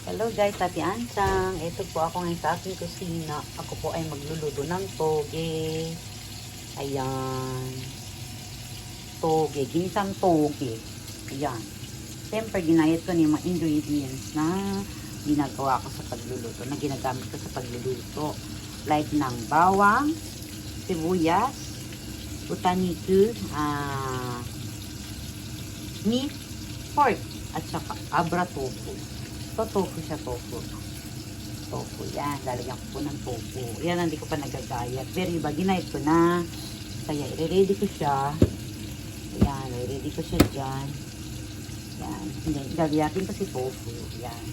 Hello guys, Ate Ansang. Ito po ako ngayon sa aking kusina. Ako po ay magluluto ng toge. Ayan. Toge. Ginisang toge. Ayan. Siyempre, ginayat ko na yung mga ingredients na ginagawa ko sa pagluluto. Na ginagamit ko sa pagluluto. Like ng bawang, sibuyas, butaniku, meat, pork, at saka abra tofu. Tofu siya, tofu. Tofu, yan. Lalagyan ko po ng tofu. Yan, hindi ko pa nagagayat. Pero iba, ginayat ko na. Kaya, i-ready ko siya. Ayan, i-ready ko siya dyan. Yan. Hindi, gagayatin ko si tofu. Yan.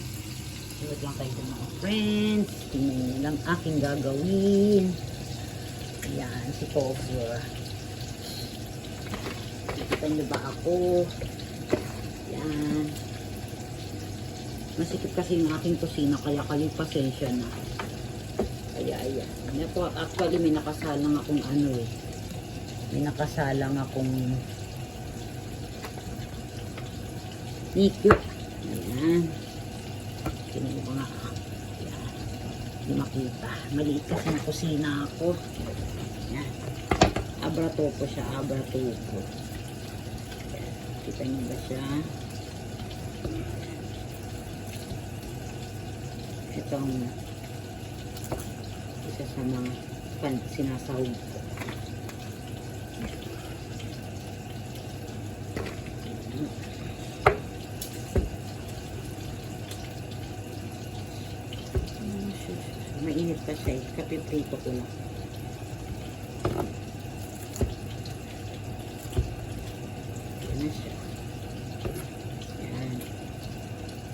Tulad lang kayo ng mga friends. Tingnan nyo lang aking gagawin. Ayan, si tofu. Nakita nyo ba ako? Yan. Masikip kasi yung aking kusina, kaya kayo pasensya na. Kaya ayan. Actually, may nakasalang akong ano eh. May nakasalang akong nikyo. Ayan. Tingnan mo nga. Ayan. Hindi makita. Maliit kasi yung kusina ako. Ayan. Abra tofu siya. Abra tofu. Ayan. Kita niyo ba siya? Itong isa sa mga sinasahog ko. Mainit pa siya eh. Kapiprito ko lang. Yan na siya. Yan.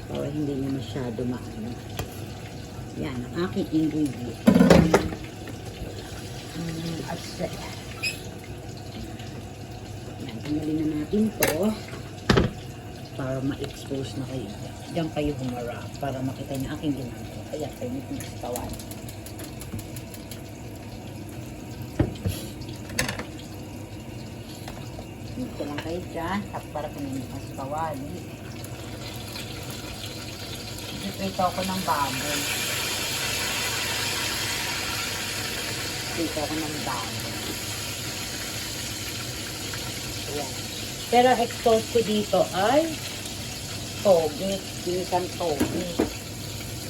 Para hindi niya masyado maano. Yan, ang aking ingredient. At yan, tanggalin na natin to para ma-expose na kayo. Diyan kayo humarap para makita niyo aking ginagawa. Ayan, kayo nito sa kawan. Dito lang kayo dyan, para kunin mas kawali. Ito ako ng baboy. Ito ako ng baboy. Ayan. Pero expose ko dito ay toge. Ginisang toge.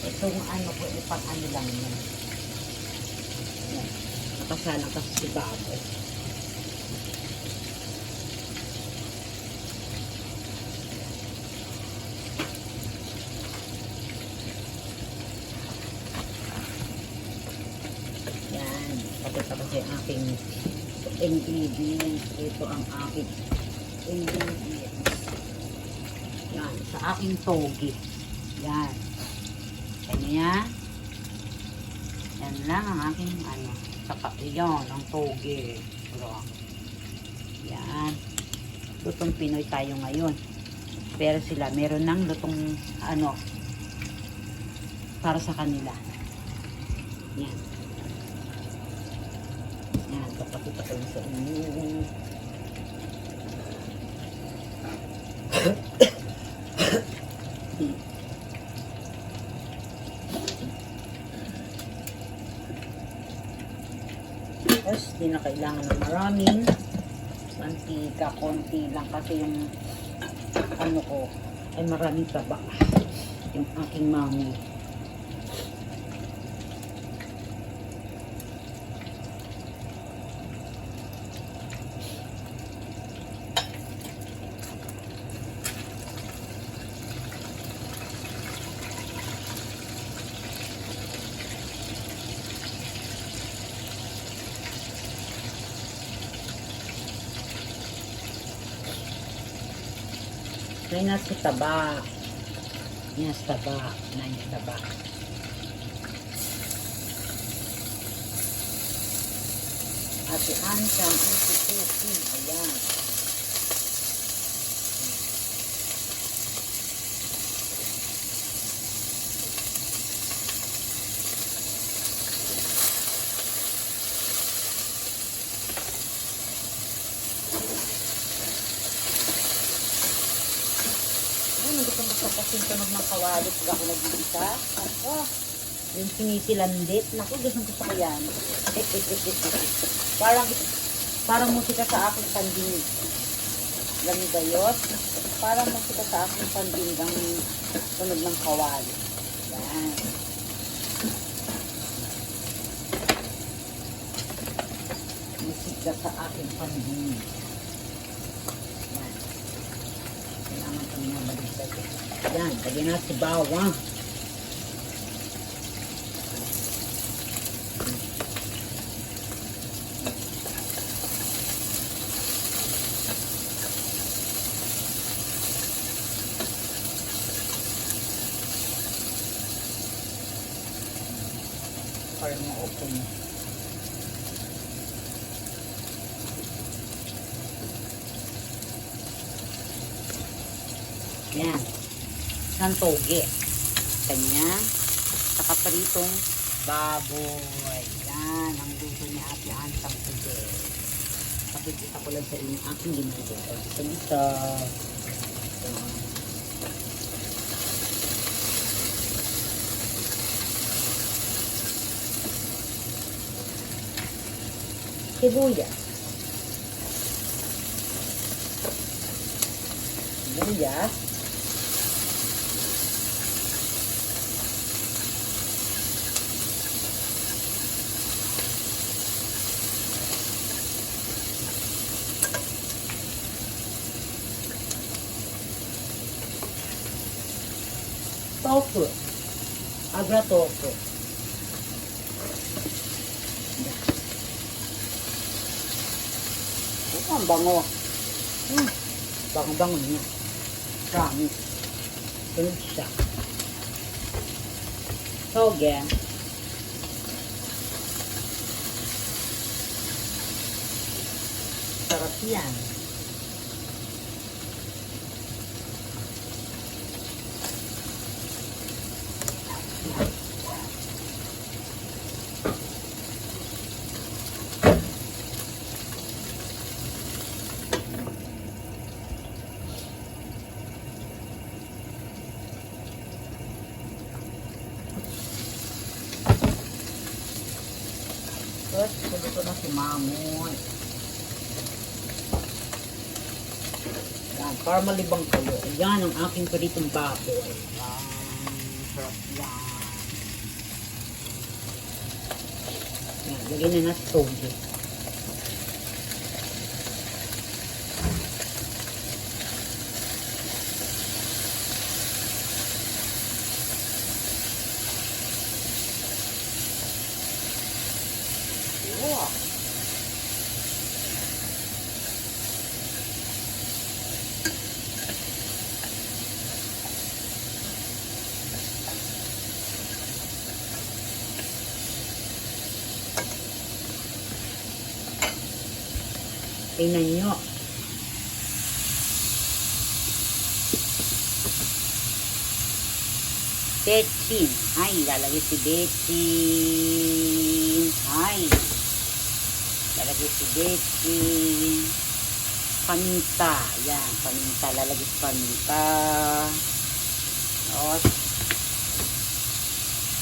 Itong ano ko, ipang ano lang yan. Ayan. Nakasalang kasi si baboy. Ito kasi aking ingredients. Ito ang aking ingredients. Yan. Sa aking toge. Yan. Kanya. Yan lang ang aking ano. Saka yun. Ang toge. Yan. Lutong Pinoy tayo ngayon. Pero sila meron ng lutong ano para sa kanila. Yan. Yan, papakita ko sa inyo. Tapos, di na kailangan ng maraming mantika, konti lang kasi yung ano ko ay maraming taba. Yung aking mami. May nasa taba. Nasa taba. Nasa taba. Ate Ansang, ito cooking. Ayan. Hindi ko basta kasing tunog ng kawali pag ako nag-isa. Ako, yung sinisilandit. Naku, gusto ko yan. Parang musika sa aking pandinig. Ganda yun. Parang musika sa aking pandinig ang tunog ng kawali. Yan. Musika sa aking pandinig. Yan. Kailangan kami na baliktad. Yan, lagyan natin si bawang. Para ma-open. Yan. Santoge. Kanya. Saka paritong baboy. Yan. Ang luto ni Ate Ansang today. Pakikita ko lang sa inyo aking ginagawa. Isa-isa. Sibuyas. Sibuyas. Tofu. Agra tofu. Ang bango. Bango-bango niya. Promise. Tulog siya. Toge. Sarap yan. Tapos, pwede ko na si Mamon. Yan, para malibang kayo. Yan ang aking paritong baboy. Yan, sarap yan. Yan, lagyan na natin toge. Wow. Tingnan nyo. Betchin. Ay, lalagay si Betchin. Ay. Lalagay si Betchin. Paminta. Yan, paminta. Lalagay si paminta. Tapos,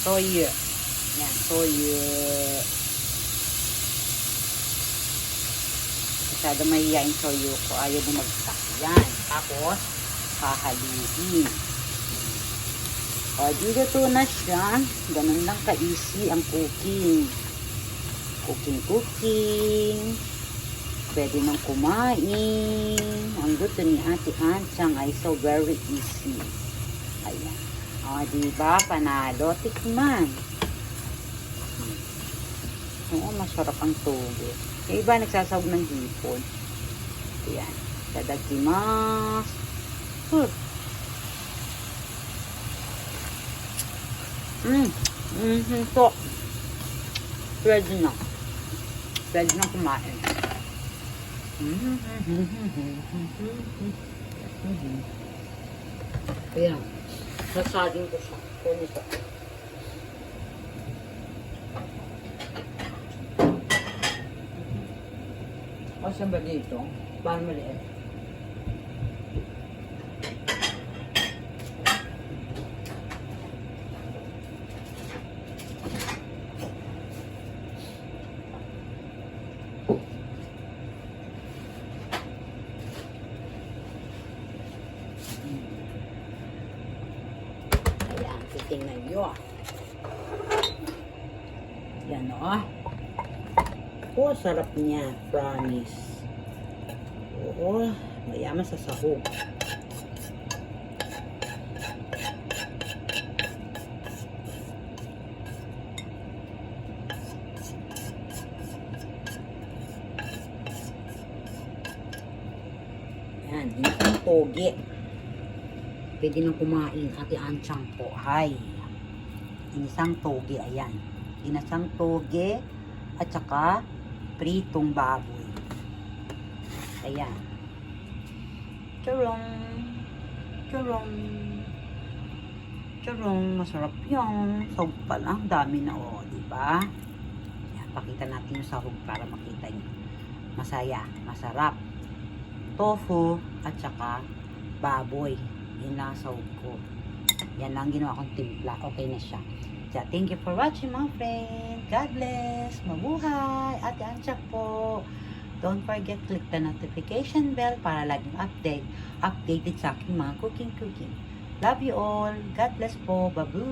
toyo. Yan, toyo. Masyado mahihayin toyo ko. Ayaw bumagsak. Yan. Tapos, hahaluin. O, dito na siya. Ganun lang ka-easy ang cooking. Cooking. Pwede nang kumain. Ang luto ni Ate Ansang ay so very easy. Ayan. O, diba? Panalo. Tikman. Oo, masarap ang toge. Yung iba nagsasawag ng hipon. Ayan. Tadakimasu. So, pwede na. Pwede na kumain. Ayan. Sasadin ko siya. Kung ito. Kasi ba dito? Parang maliit. Titingnan nyo. Yan o. Oh, sarap niya. Promise. Oo, mayaman sa sahog. Yan, ginisang toge. Pwede nang kumain, Ate Anchang po. Hi. Ginisang toge, ayan. Ginasang toge at saka pritong baboy. Ayan. Churong. Churong. Churong. Masarap yan. Sahog pala. Dami na o. Diba? Ayan, pakita natin yung sahog para makita nyo. Masaya. Masarap. Tofu at saka baboy. Yan lang ang sahog ko. Yan lang ginawa kong timpla. Okay na siya. So, thank you for watching mga friend. God bless. Mabuhay. Ate Anchak po. Don't forget click the notification bell para laging updated sa aking mga cooking. Love you all. God bless po. Babu.